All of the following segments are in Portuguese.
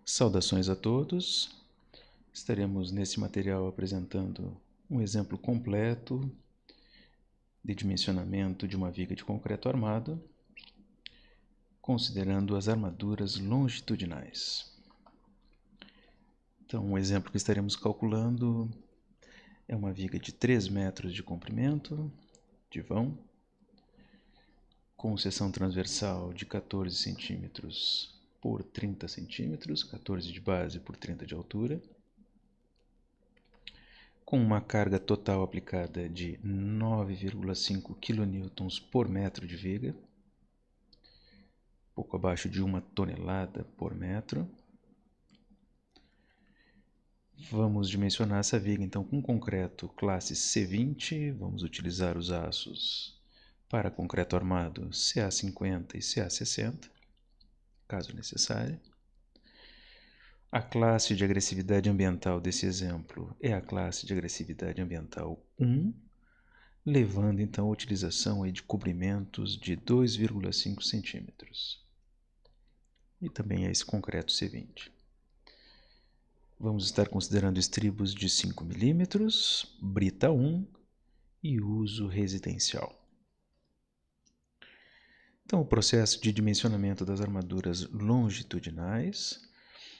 Saudações a todos. Estaremos nesse material apresentando um exemplo completo de dimensionamento de uma viga de concreto armado, considerando as armaduras longitudinais. Então, o exemplo que estaremos calculando é uma viga de 3 metros de comprimento, de vão, com seção transversal de 14 centímetros por 30 centímetros, 14 de base por 30 de altura, com uma carga total aplicada de 9,5 kN por metro de viga, pouco abaixo de 1 tonelada por metro. Vamos dimensionar essa viga então com concreto classe C20, vamos utilizar os aços para concreto armado CA50 e CA60, caso necessário. A classe de agressividade ambiental desse exemplo é a classe de agressividade ambiental 1, levando então a utilização de cobrimentos de 2,5 centímetros. E também é esse concreto C20. Vamos estar considerando estribos de 5 mm, brita 1 e uso residencial. Então, o processo de dimensionamento das armaduras longitudinais,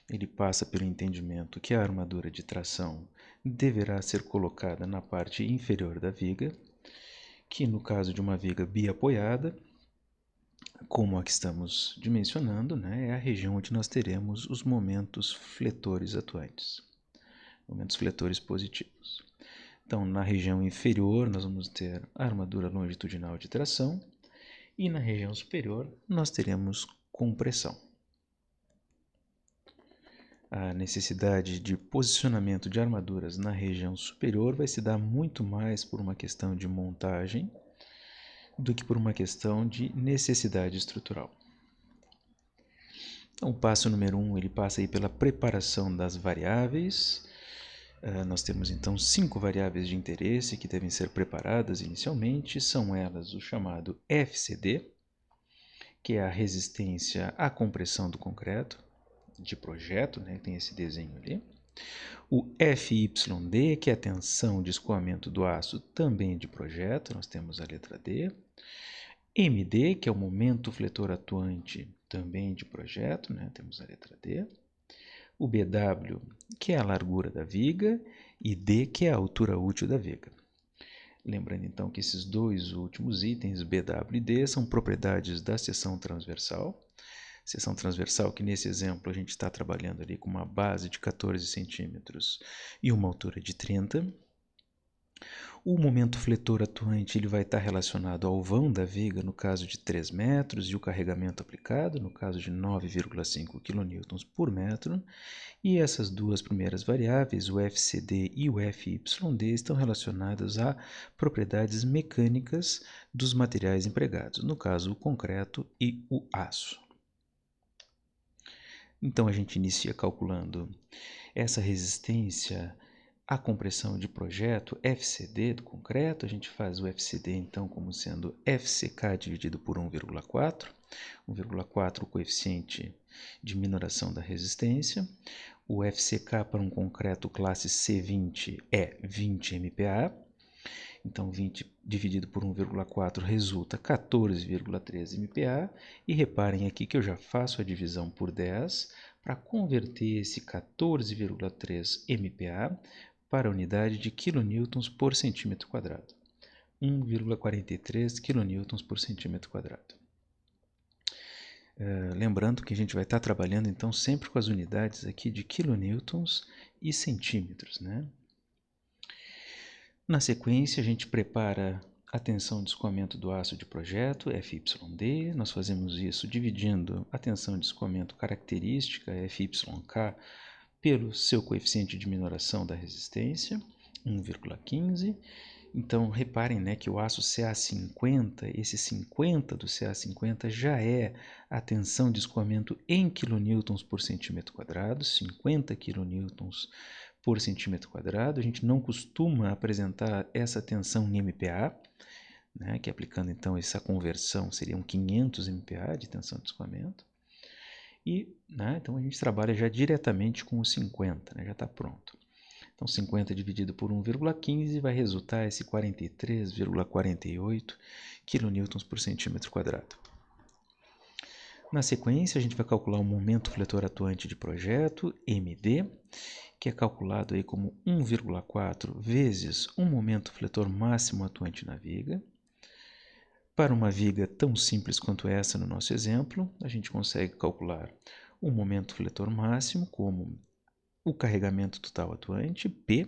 ele passa pelo entendimento que a armadura de tração deverá ser colocada na parte inferior da viga, que no caso de uma viga biapoiada, como a que estamos dimensionando, é a região onde nós teremos os momentos fletores atuantes, momentos fletores positivos. Então, na região inferior, nós vamos ter a armadura longitudinal de tração, e na região superior, nós teremos compressão. A necessidade de posicionamento de armaduras na região superior vai se dar muito mais por uma questão de montagem do que por uma questão de necessidade estrutural. Então, o passo número 1, ele passa aí pela preparação das variáveis. Nós temos então 5 variáveis de interesse que devem ser preparadas inicialmente. São elas o chamado FCD, que é a resistência à compressão do concreto, de projeto, tem esse desenho ali. O FYD, que é a tensão de escoamento do aço, também de projeto, nós temos a letra D. MD, que é o momento fletor atuante, também de projeto, temos a letra D. O BW, que é a largura da viga, e D, que é a altura útil da viga. Lembrando então que esses dois últimos itens, BW e D, são propriedades da seção transversal. Seção transversal que nesse exemplo a gente está trabalhando ali com uma base de 14 centímetros e uma altura de 30. O momento fletor atuante ele vai estar relacionado ao vão da viga, no caso de 3 metros, e o carregamento aplicado, no caso de 9,5 kN por metro. E essas duas primeiras variáveis, o FCD e o FYD, estão relacionadas a propriedades mecânicas dos materiais empregados, no caso o concreto e o aço. Então a gente inicia calculando essa resistência à compressão de projeto FCD do concreto. A gente faz o FCD então como sendo FCK dividido por 1,4. 1,4 o coeficiente de minoração da resistência. O FCK para um concreto classe C20 é 20 MPa. Então 20 dividido por 1,4 resulta 14,3 MPa. E reparem aqui que eu já faço a divisão por 10 para converter esse 14,3 MPa para a unidade de kN por centímetro quadrado. 1,43 kN por centímetro quadrado. Lembrando que a gente vai estar trabalhando então sempre com as unidades aqui de quilonewtons e centímetros, Na sequência, a gente prepara a tensão de escoamento do aço de projeto, FYD. Nós fazemos isso dividindo a tensão de escoamento característica, FYK, pelo seu coeficiente de minoração da resistência, 1,15. Então, reparem que o aço CA50, esse 50 do CA50 já é a tensão de escoamento em kN por centímetro quadrado, 50 kN por centímetro quadrado. A gente não costuma apresentar essa tensão em MPa, que aplicando então essa conversão seriam 500 MPa de tensão de escoamento. E, né, então a gente trabalha já diretamente com o 50, né, já está pronto. Então 50 dividido por 1,15 vai resultar esse 43,48 kN por centímetro quadrado. Na sequência, a gente vai calcular o momento fletor atuante de projeto, MD, que é calculado aí como 1,4 vezes o momento fletor máximo atuante na viga. Para uma viga tão simples quanto essa no nosso exemplo, a gente consegue calcular o momento fletor máximo como o carregamento total atuante, P,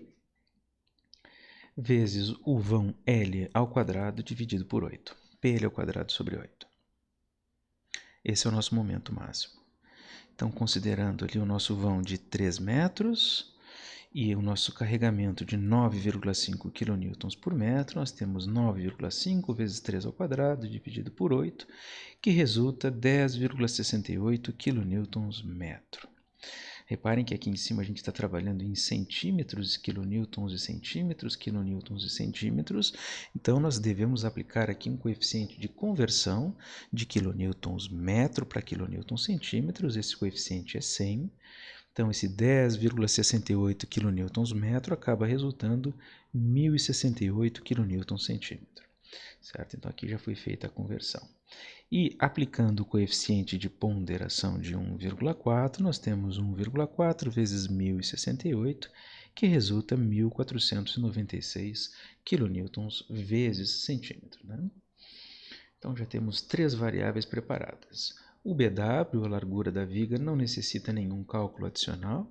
vezes o vão L ao quadrado dividido por 8. PL ao quadrado sobre 8. Esse é o nosso momento máximo. Então, considerando ali o nosso vão de 3 metros e o nosso carregamento de 9,5 kN por metro, nós temos 9,5 vezes 3 ao quadrado dividido por 8, que resulta 10,68 kN metro. Reparem que aqui em cima a gente está trabalhando em centímetros, quilonewtons e centímetros, quilonewtons e centímetros. Então, nós devemos aplicar aqui um coeficiente de conversão de quilonewtons metro para quilonewtons centímetros. Esse coeficiente é 100. Então, esse 10,68 kN metro acaba resultando 1068 kN centímetro. Certo? Então, aqui já foi feita a conversão. E aplicando o coeficiente de ponderação de 1,4, nós temos 1,4 vezes 1068, que resulta 1496 kN vezes centímetro. Né? Então, já temos 3 variáveis preparadas. O BW, a largura da viga, não necessita nenhum cálculo adicional,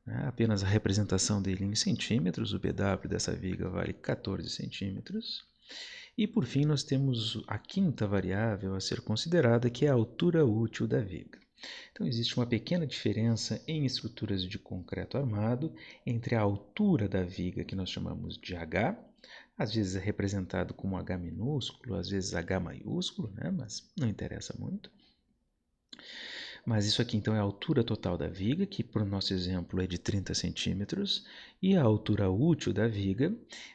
né? Apenas a representação dele em centímetros. O BW dessa viga vale 14 centímetros. E, por fim, nós temos a quinta variável a ser considerada, que é a altura útil da viga. Então, existe uma pequena diferença em estruturas de concreto armado entre a altura da viga, que nós chamamos de H, às vezes é representado como H minúsculo, às vezes H maiúsculo, né? Mas não interessa muito. Mas isso aqui então é a altura total da viga, que para o nosso exemplo é de 30 centímetros, e a altura útil da viga,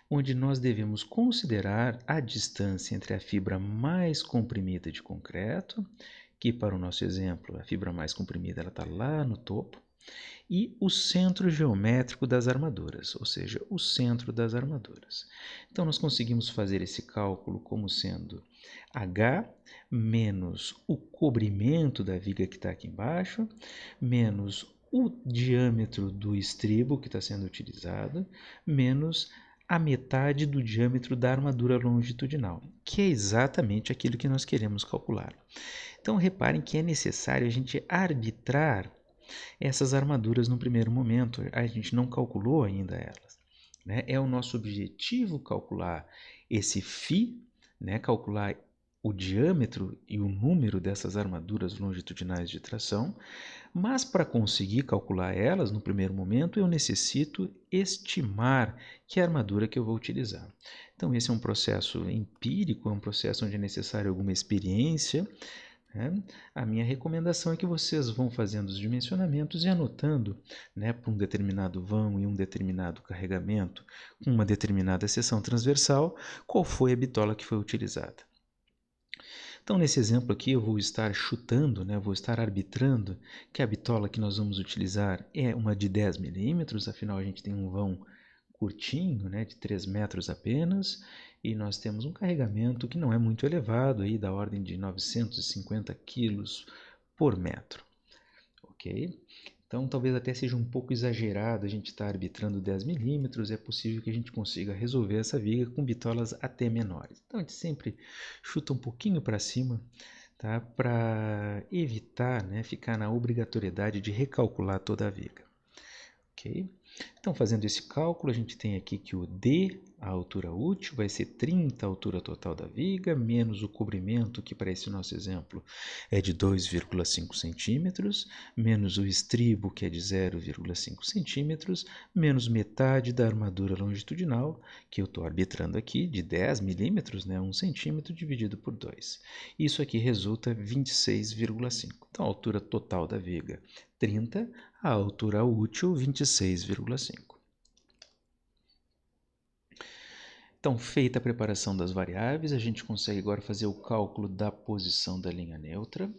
onde nós devemos considerar a distância entre a fibra mais comprimida de concreto, que para o nosso exemplo, a fibra mais comprimida está lá no topo, e o centro geométrico das armaduras, ou seja, o centro das armaduras. Então, nós conseguimos fazer esse cálculo como sendo H menos o cobrimento da viga que está aqui embaixo, menos o diâmetro do estribo que está sendo utilizado, menos a metade do diâmetro da armadura longitudinal, que é exatamente aquilo que nós queremos calcular. Então, reparem que é necessário a gente arbitrar essas armaduras no primeiro momento. A gente não calculou ainda elas. Né? É o nosso objetivo calcular esse φ, né? Calcular o diâmetro e o número dessas armaduras longitudinais de tração, mas para conseguir calcular elas no primeiro momento, eu necessito estimar que armadura que eu vou utilizar. Então, esse é um processo empírico, é um processo onde é necessário alguma experiência. A minha recomendação é que vocês vão fazendo os dimensionamentos e anotando, né, para um determinado vão e um determinado carregamento, com uma determinada seção transversal, qual foi a bitola que foi utilizada. Então, nesse exemplo aqui, eu vou estar chutando, né, vou estar arbitrando que a bitola que nós vamos utilizar é uma de 10 milímetros, afinal a gente tem um vão curtinho, né, de 3 metros apenas, e nós temos um carregamento que não é muito elevado, aí, da ordem de 950 quilos por metro. Ok? Então, talvez até seja um pouco exagerado a gente estar arbitrando 10 milímetros, é possível que a gente consiga resolver essa viga com bitolas até menores. Então, a gente sempre chuta um pouquinho para cima, tá? Para evitar, né, ficar na obrigatoriedade de recalcular toda a viga. Ok? Então, fazendo esse cálculo, a gente tem aqui que o D, a altura útil, vai ser 30 a altura total da viga, menos o cobrimento, que para esse nosso exemplo é de 2,5 centímetros, menos o estribo, que é de 0,5 centímetros, menos metade da armadura longitudinal, que eu estou arbitrando aqui, de 10 milímetros, né, 1 centímetro, dividido por 2. Isso aqui resulta 26,5. Então, a altura total da viga, 30, a altura útil, 26,5. Então, feita a preparação das variáveis, a gente consegue agora fazer o cálculo da posição da linha neutra.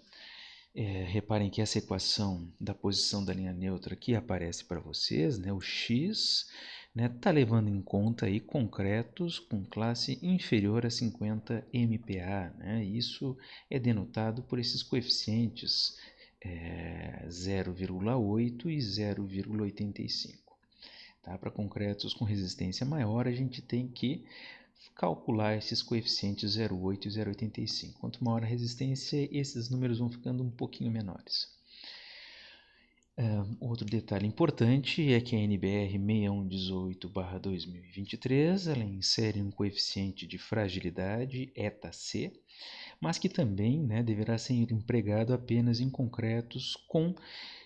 Reparem que essa equação da posição da linha neutra aqui aparece para vocês, né? O x está levando em conta aí concretos com classe inferior a 50 MPa. Né? Isso é denotado por esses coeficientes 0,8 e 0,85. Tá? Para concretos com resistência maior, a gente tem que calcular esses coeficientes 0,8 e 0,85. Quanto maior a resistência, esses números vão ficando um pouquinho menores. Outro detalhe importante é que a NBR 6118/2023 ela insere um coeficiente de fragilidade, ETA-C, mas que também deverá ser empregado apenas em concretos com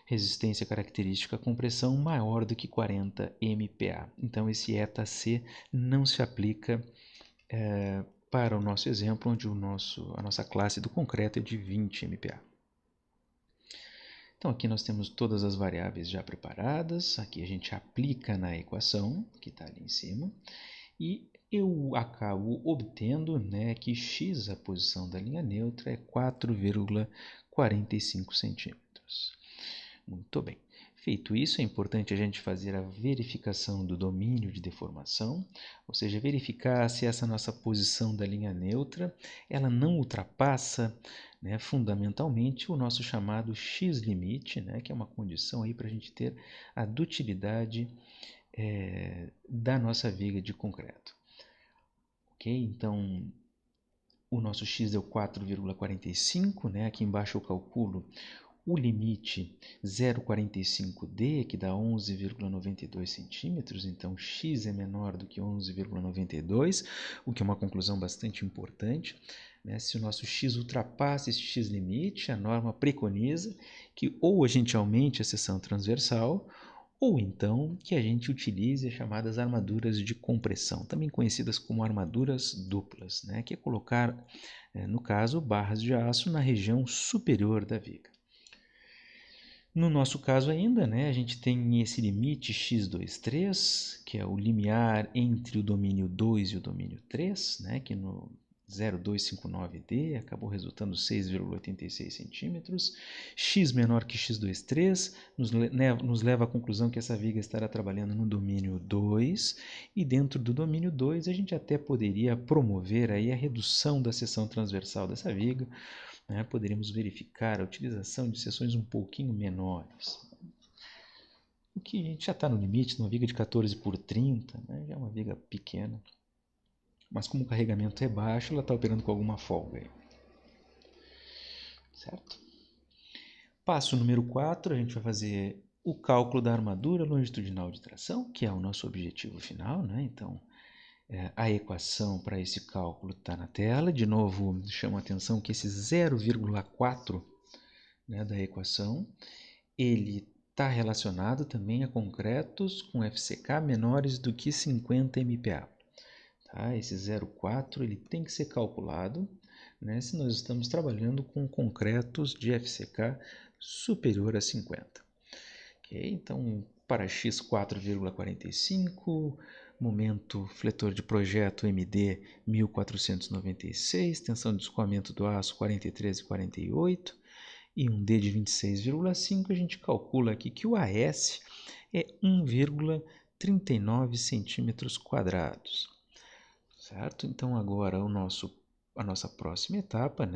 resistência característica à compressão maior do que 40 MPa. Então, esse ETA-C não se aplica para o nosso exemplo, onde a nossa classe do concreto é de 20 MPa. Então, aqui nós temos todas as variáveis já preparadas. Aqui a gente aplica na equação, que está ali em cima, e eu acabo obtendo que x, a posição da linha neutra, é 4,45 centímetros. Muito bem. Feito isso, é importante a gente fazer a verificação do domínio de deformação, ou seja, verificar se essa nossa posição da linha neutra ela não ultrapassa fundamentalmente o nosso chamado x-limite, que é uma condição para a gente ter a dutilidade da nossa viga de concreto. Ok? Então, o nosso x deu 4,45, aqui embaixo eu calculo o limite 0,45D, que dá 11,92 centímetros, então x é menor do que 11,92, o que é uma conclusão bastante importante. Se o nosso x ultrapassa esse x-limite, a norma preconiza que ou a gente aumente a seção transversal, ou então que a gente utilize as chamadas armaduras de compressão, também conhecidas como armaduras duplas, que é colocar, no caso, barras de aço na região superior da viga. No nosso caso ainda, a gente tem esse limite x23, que é o limiar entre o domínio 2 e o domínio 3, que no 0,259D acabou resultando 6,86 centímetros. X menor que x23 nos leva à conclusão que essa viga estará trabalhando no domínio 2, e dentro do domínio 2 a gente até poderia promover aí a redução da seção transversal dessa viga. Poderíamos verificar a utilização de seções um pouquinho menores. O que a gente já está no limite, numa viga de 14 por 30, já é uma viga pequena. Mas como o carregamento é baixo, ela está operando com alguma folga aí. Certo? Passo número 4, a gente vai fazer o cálculo da armadura longitudinal de tração, que é o nosso objetivo final. Então, a equação para esse cálculo está na tela. De novo, chamo a atenção que esse 0,4 da equação, ele está relacionado também a concretos com FCK menores do que 50 MPa. Tá? Esse 0,4 ele tem que ser calculado se nós estamos trabalhando com concretos de FCK superior a 50. Okay? Então, para x 4,45, momento fletor de projeto MD 1496, tensão de escoamento do aço 43,48 e um D de 26,5, a gente calcula aqui que o AS é 1,39 centímetros quadrados. Certo? Então, agora a nossa próxima etapa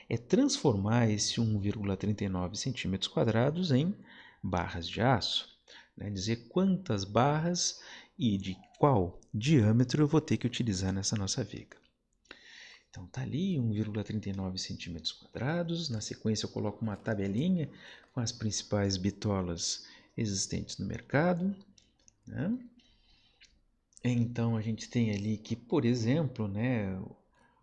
é transformar esse 1,39 centímetros quadrados em barras de aço. Dizer quantas barras e de qual diâmetro eu vou ter que utilizar nessa nossa viga. Então, está ali 1,39 centímetros quadrados. Na sequência, eu coloco uma tabelinha com as principais bitolas existentes no mercado. Então, a gente tem ali que, por exemplo,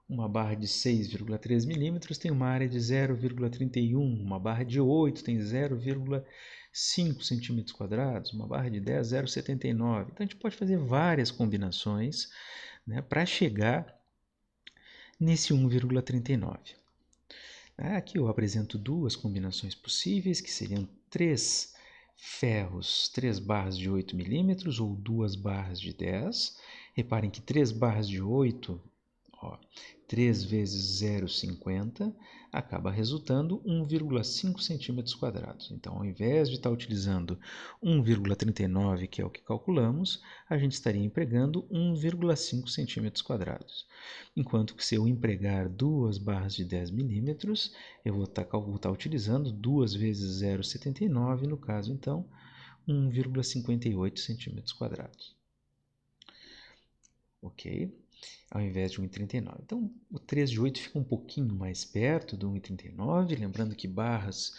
uma barra de 6,3 milímetros tem uma área de 0,31, uma barra de 8 tem 0,5 centímetros quadrados, uma barra de 10, 0,79. Então, a gente pode fazer várias combinações para chegar nesse 1,39. Aqui eu apresento duas combinações possíveis, que seriam 3 ferros, 3 barras de 8 milímetros ou 2 barras de 10. Reparem que 3 barras de 8 3 vezes 0,50 acaba resultando 1,5 centímetros quadrados. Então, ao invés de estar utilizando 1,39, que é o que calculamos, a gente estaria empregando 1,5 centímetros quadrados. Enquanto que se eu empregar duas barras de 10 milímetros, eu vou estar utilizando 2 vezes 0,79, no caso, então, 1,58 centímetros quadrados. Ok? Ao invés de 1,39. Então, o 3 de 8 fica um pouquinho mais perto do 1,39, lembrando que barras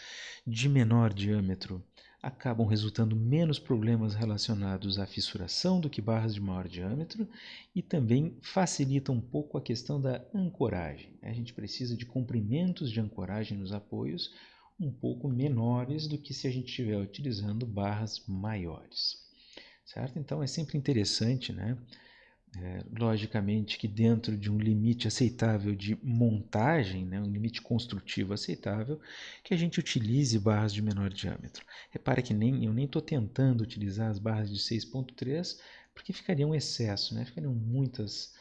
de menor diâmetro acabam resultando menos problemas relacionados à fissuração do que barras de maior diâmetro e também facilita um pouco a questão da ancoragem. A gente precisa de comprimentos de ancoragem nos apoios um pouco menores do que se a gente estiver utilizando barras maiores, certo? Então, é sempre interessante, né? Logicamente que dentro de um limite aceitável de montagem, né, um limite construtivo aceitável, que a gente utilize barras de menor diâmetro. Repara que eu nem estou tentando utilizar as barras de 6.3, porque ficaria um excesso, né? Ficariam muitas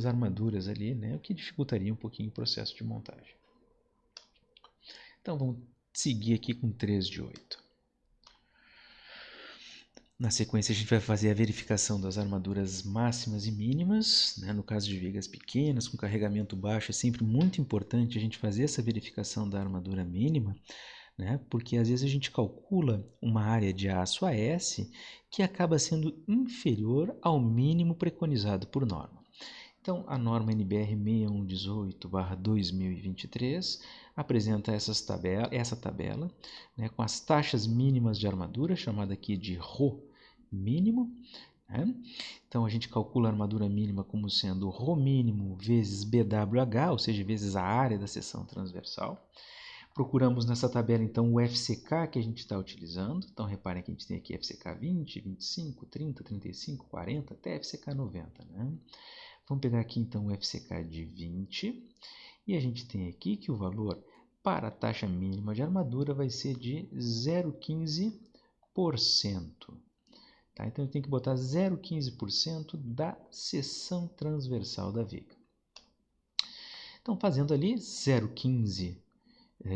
armaduras ali, né? O que dificultaria um pouquinho o processo de montagem. Então vamos seguir aqui com 3 de 8. Na sequência, a gente vai fazer a verificação das armaduras máximas e mínimas, né? No caso de vigas pequenas, com carregamento baixo, é sempre muito importante a gente fazer essa verificação da armadura mínima, né? Porque às vezes a gente calcula uma área de aço AS que acaba sendo inferior ao mínimo preconizado por norma. Então, a norma NBR 6118/2023 apresenta essa tabela, né, com as taxas mínimas de armadura, chamada aqui de Rho mínimo. Né? Então, a gente calcula a armadura mínima como sendo Rho mínimo vezes BWH, ou seja, vezes a área da seção transversal. Procuramos nessa tabela, então, o FCK que a gente está utilizando. Então, reparem que a gente tem aqui FCK 20, 25, 30, 35, 40, até FCK 90. Né? Vamos pegar aqui, então, o FCK de 20. E a gente tem aqui que o valor para a taxa mínima de armadura vai ser de 0,15%. Tá? Então, eu tenho que botar 0,15% da seção transversal da viga. Então, fazendo ali 0,15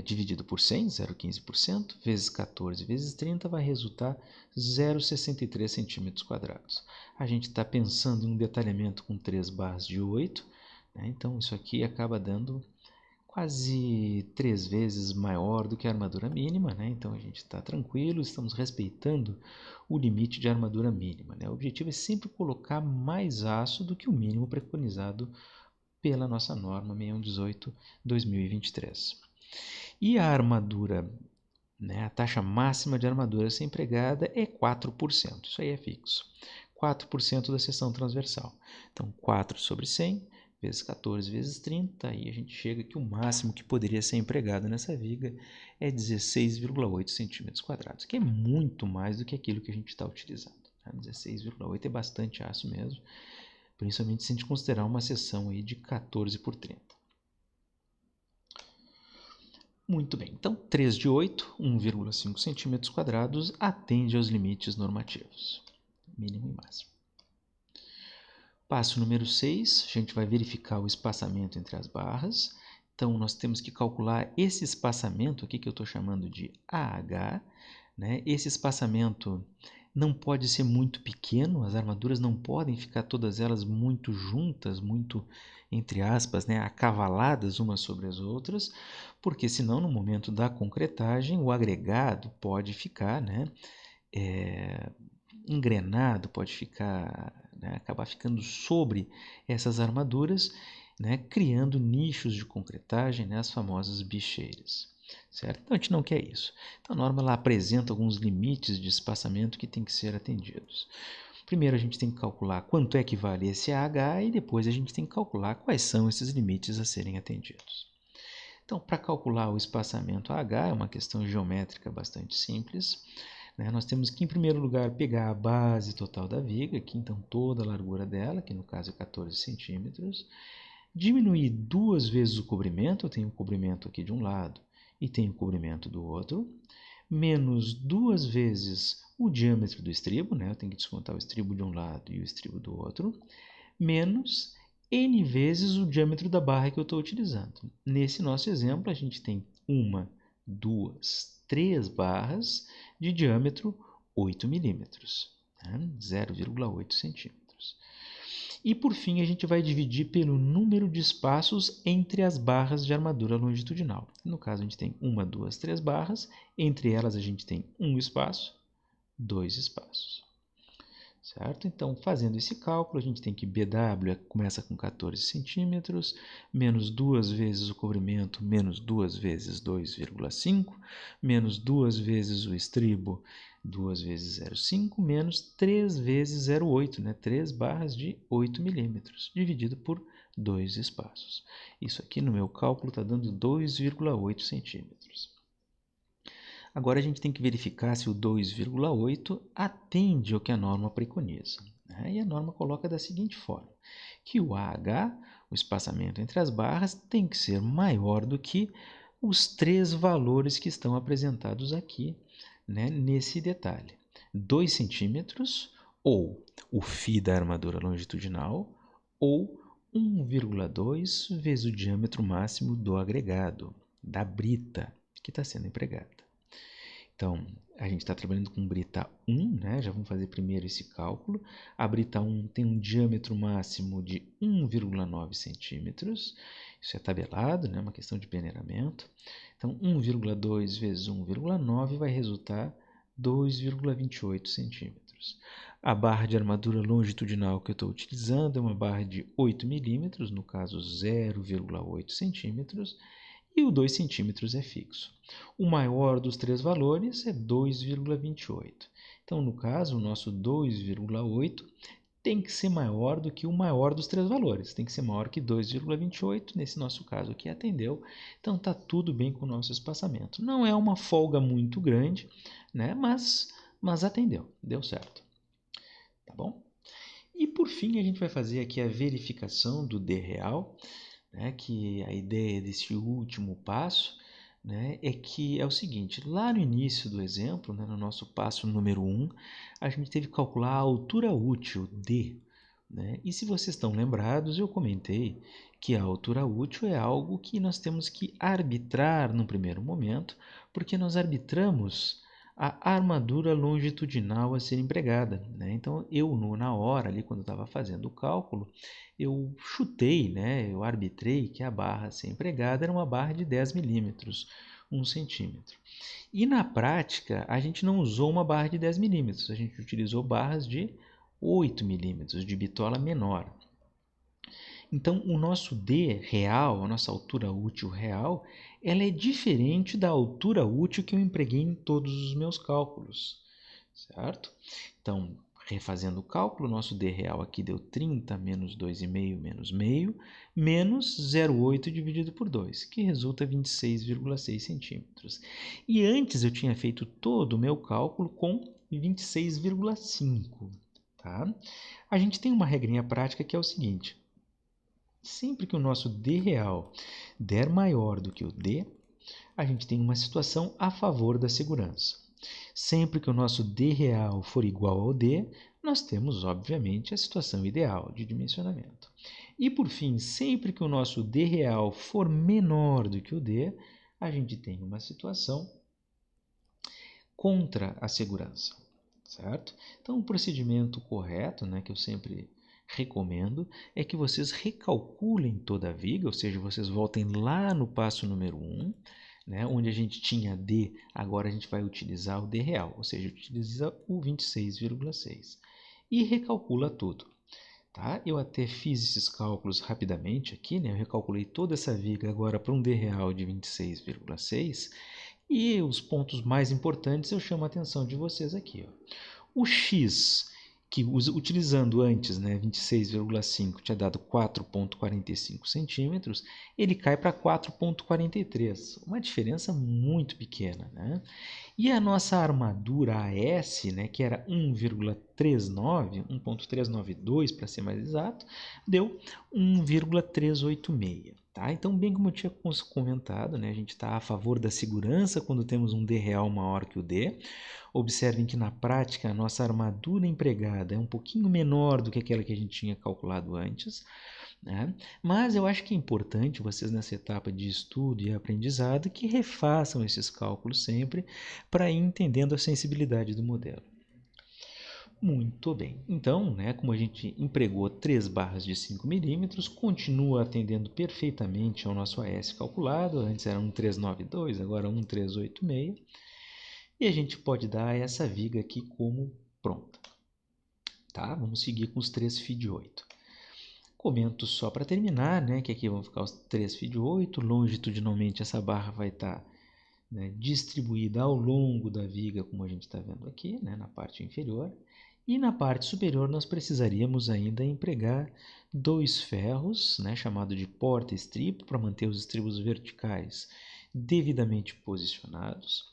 dividido por 100, 0,15%, vezes 14 vezes 30, vai resultar 0,63 centímetros quadrados. A gente está pensando em um detalhamento com 3 barras de 8, né? Então isso aqui acaba dando quase 3 vezes maior do que a armadura mínima, né? Então a gente está tranquilo, estamos respeitando o limite de armadura mínima, né? O objetivo é sempre colocar mais aço do que o mínimo preconizado pela nossa norma 6118/2023. E a armadura, né, a taxa máxima de armadura a ser empregada é 4%. Isso aí é fixo. 4% da seção transversal. Então, 4 sobre 100 vezes 14 vezes 30, aí a gente chega que o máximo que poderia ser empregado nessa viga é 16,8 centímetros quadrados, que é muito mais do que aquilo que a gente está utilizando. 16,8 é bastante aço mesmo, principalmente se a gente considerar uma seção aí de 14 por 30. Muito bem, então 3 de 8, 1,5 centímetros quadrados, atende aos limites normativos, mínimo e máximo. Passo número 6, a gente vai verificar o espaçamento entre as barras. Então, nós temos que calcular esse espaçamento aqui, que eu estou chamando de AH. Né? Esse espaçamento não pode ser muito pequeno, as armaduras não podem ficar todas elas muito juntas, muito, entre aspas, né, acavaladas umas sobre as outras, porque senão, no momento da concretagem, o agregado pode ficar, né, engrenado, pode ficar, né, acabar ficando sobre essas armaduras, né, criando nichos de concretagem, né, as famosas bicheiras. Certo? Então a gente não quer isso. Então a norma ela apresenta alguns limites de espaçamento que têm que ser atendidos. Primeiro a gente tem que calcular quanto é que vale esse AH e depois a gente tem que calcular quais são esses limites a serem atendidos. Então, para calcular o espaçamento AH, é uma questão geométrica bastante simples. Né? Nós temos que, em primeiro lugar, pegar a base total da viga, aqui então toda a largura dela, que no caso é 14 centímetros, diminuir 2 vezes o cobrimento, eu tenho o cobrimento aqui de um lado e tenho o cobrimento do outro, menos 2 vezes o diâmetro do estribo, né? Eu tenho que descontar o estribo de um lado e o estribo do outro, menos N vezes o diâmetro da barra que eu estou utilizando. Nesse nosso exemplo, a gente tem 1, 2, 3 barras de diâmetro 8 milímetros, né? 0,8 centímetros. E por fim, a gente vai dividir pelo número de espaços entre as barras de armadura longitudinal. No caso, a gente tem 1, 2, 3 barras, entre elas a gente tem um espaço, 2 espaços. Certo? Então, fazendo esse cálculo, a gente tem que BW começa com 14 centímetros, menos 2 vezes o comprimento, menos 2 vezes 2,5, menos 2 vezes o estribo, 2 vezes 0,5, menos 3 vezes 0,8, né? 3 barras de 8 milímetros, dividido por 2 espaços. Isso aqui no meu cálculo está dando 2,8 centímetros. Agora a gente tem que verificar se o 2,8 atende ao que a norma preconiza, né? E a norma coloca da seguinte forma, que o AH, o espaçamento entre as barras, tem que ser maior do que os 3 valores que estão apresentados aqui, né, nesse detalhe. 2 centímetros, ou o φ da armadura longitudinal, ou 1,2 vezes o diâmetro máximo do agregado, da brita que está sendo empregada. Então, a gente está trabalhando com brita 1, né? Já vamos fazer primeiro esse cálculo. A brita 1 tem um diâmetro máximo de 1,9 centímetros. Isso é tabelado, né? Uma questão de peneiramento. Então, 1,2 vezes 1,9 vai resultar 2,28 centímetros. A barra de armadura longitudinal que eu estou utilizando é uma barra de 8 milímetros, no caso 0,8 centímetros. E o 2 centímetros é fixo. O maior dos 3 valores é 2,28. Então, no caso, o nosso 2,8 tem que ser maior do que o maior dos 3 valores. Tem que ser maior que 2,28, nesse nosso caso aqui atendeu. Então, está tudo bem com o nosso espaçamento. Não é uma folga muito grande, né? mas atendeu, deu certo. Tá bom? E por fim, a gente vai fazer aqui a verificação do D real, né, que a ideia desse último passo, né, é que é o seguinte, lá no início do exemplo, né, no nosso passo número 1, a gente teve que calcular a altura útil D. Né? E se vocês estão lembrados, eu comentei que a altura útil é algo que nós temos que arbitrar no primeiro momento, porque nós arbitramos a armadura longitudinal a ser empregada. Né? Então, na hora, ali, quando eu estava fazendo o cálculo, eu chutei, né? Eu arbitrei que a barra a ser empregada era uma barra de 10 milímetros, 1 centímetro. E na prática, a gente não usou uma barra de 10 milímetros, a gente utilizou barras de 8 milímetros, de bitola menor. Então, o nosso D real, a nossa altura útil real, ela é diferente da altura útil que eu empreguei em todos os meus cálculos, certo? Então, refazendo o cálculo, nosso D real aqui deu 30 menos 2,5 menos meio, menos 0,8 dividido por 2, que resulta 26,6 centímetros. E antes eu tinha feito todo o meu cálculo com 26,5. Tá? A gente tem uma regrinha prática que é o seguinte, sempre que o nosso D real der maior do que o D, a gente tem uma situação a favor da segurança. Sempre que o nosso D real for igual ao D, nós temos, obviamente, a situação ideal de dimensionamento. E, por fim, sempre que o nosso D real for menor do que o D, a gente tem uma situação contra a segurança, certo? Então, o procedimento correto, né, que eu sempre recomendo, é que vocês recalculem toda a viga, ou seja, vocês voltem lá no passo número 1, né, onde a gente tinha D, agora a gente vai utilizar o D real, ou seja, utiliza o 26,6 e recalcula tudo. Tá? Eu até fiz esses cálculos rapidamente aqui, né? Eu recalculei toda essa viga agora para um D real de 26,6 e os pontos mais importantes eu chamo a atenção de vocês aqui. Ó. O X, que utilizando antes, né, 26,5 tinha dado 4,45 centímetros, ele cai para 4,43, uma diferença muito pequena. Né? E a nossa armadura AS, né, que era 1,392 para ser mais exato, deu 1,386. Tá? Então, bem como eu tinha comentado, né, a gente está a favor da segurança quando temos um D real maior que o D. Observem que na prática a nossa armadura empregada é um pouquinho menor do que aquela que a gente tinha calculado antes. né? Mas eu acho que é importante vocês nessa etapa de estudo e aprendizado que refaçam esses cálculos sempre para ir entendendo a sensibilidade do modelo. Muito bem. Então, né, como a gente empregou 3 barras de 5 milímetros, continua atendendo perfeitamente ao nosso AS calculado. Antes era 1392, agora 1386. E a gente pode dar essa viga aqui como pronta. Tá? Vamos seguir com os 3 φ de 8. Comento só para terminar, né, que aqui vão ficar os 3 φ de 8. Longitudinalmente essa barra vai estar, né, distribuída ao longo da viga, como a gente está vendo aqui, né, na parte inferior. E na parte superior nós precisaríamos ainda empregar 2 ferros, né, chamado de porta-estribo, para manter os estribos verticais devidamente posicionados.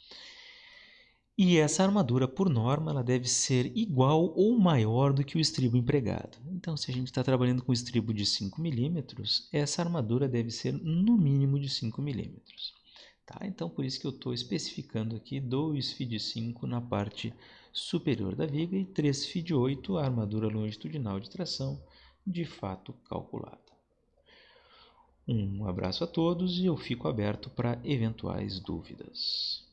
E essa armadura, por norma, ela deve ser igual ou maior do que o estribo empregado. Então, se a gente está trabalhando com estribo de 5 milímetros, essa armadura deve ser no mínimo de 5 milímetros. Tá? Então, por isso que eu estou especificando aqui 2 φ de 5 na parte superior da viga e 3 φ de 8 a armadura longitudinal de tração de fato calculada. Um abraço a todos e eu fico aberto para eventuais dúvidas.